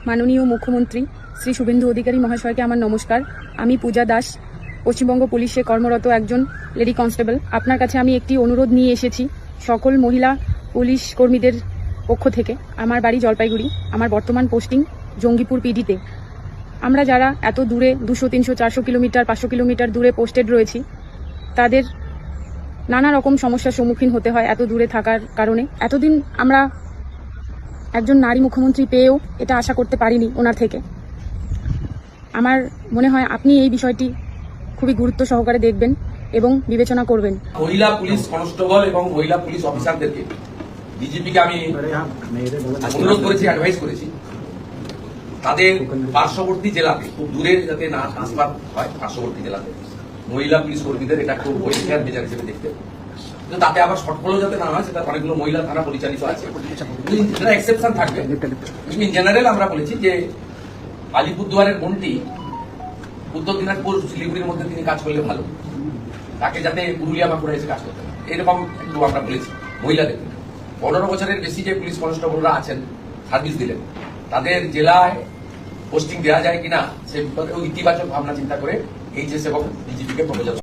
মাননীয় মুখ্যমন্ত্রী শ্রী শুভেন্দু অধিকারী মহাশয়কে আমার নমস্কার। আমি পূজা দাস, পশ্চিমবঙ্গ পুলিশে কর্মরত একজন লেডি কনস্টেবল। আপনার কাছে আমি একটি অনুরোধ নিয়ে এসেছি সকল মহিলা পুলিশ কর্মীদের পক্ষ থেকে। আমার বাড়ি জলপাইগুড়ি, আমার বর্তমান পোস্টিং জঙ্গিপুর পিডিতে। আমরা যারা এত দূরে 200, 300, 400 কিলোমিটার, 500 কিলোমিটার দূরে পোস্টেড রয়েছি, তাদের নানা রকম সমস্যার সম্মুখীন হতে হয় এত দূরে থাকার কারণে। এতদিন আমরা একজন নারী মুখ্যমন্ত্রী পেয়েও এটা আশা করতে পারিনি ওনার থেকে। আমার মনে হয় আপনি এই বিষয়টি খুবই গুরুত্ব সহকারে দেখবেন এবং বিবেচনা করবেন। মহিলা পুলিশ কনস্টেবল এবং মহিলা পুলিশ অফিসারদেরকে ডিজিপিকে আমি অনুরোধ করেছি, অ্যাডভাইস করেছি, তাদের পার্শ্ববর্তী জেলাতে, খুব দূরে যাতে না ট্রান্সফার হয়, পার্শ্ববর্তী জেলাতে মহিলা পুলিশ কর্মীদের এটা খুব ওয়েলফেয়ার মেজার হিসেবে দেখতে। কিন্তু তাতে আবার শর্টফলও যাতে না হয়, সেটা অনেকগুলো মহিলা থানা পরিচালিত আছে, সেটা এক্সেপশন থাকবে। কিন্তু ইন জেনারেল আমরা বলেছি যে আলিপুরদুয়ারের মন্ত্রী উত্তর দিনাজপুর শিলিগুড়ির মধ্যে তিনি কাজ করলে ভালো, তাকে যাতে পুরুলিয়া বাঁকুড়া এসে কাজ করতে পারে, এরকম একটু আমরা বলেছি। মহিলাদের 15 বছরের বেশি যে পুলিশ কনস্টেবলরা আছেন, সার্ভিস দিলেন, তাদের জেলায় পোস্টিং দেওয়া যায় কিনা সে ইতিবাচক ভাবনা চিন্তা করে এইচএস এবং ডিজিপিকে প্রপোজাল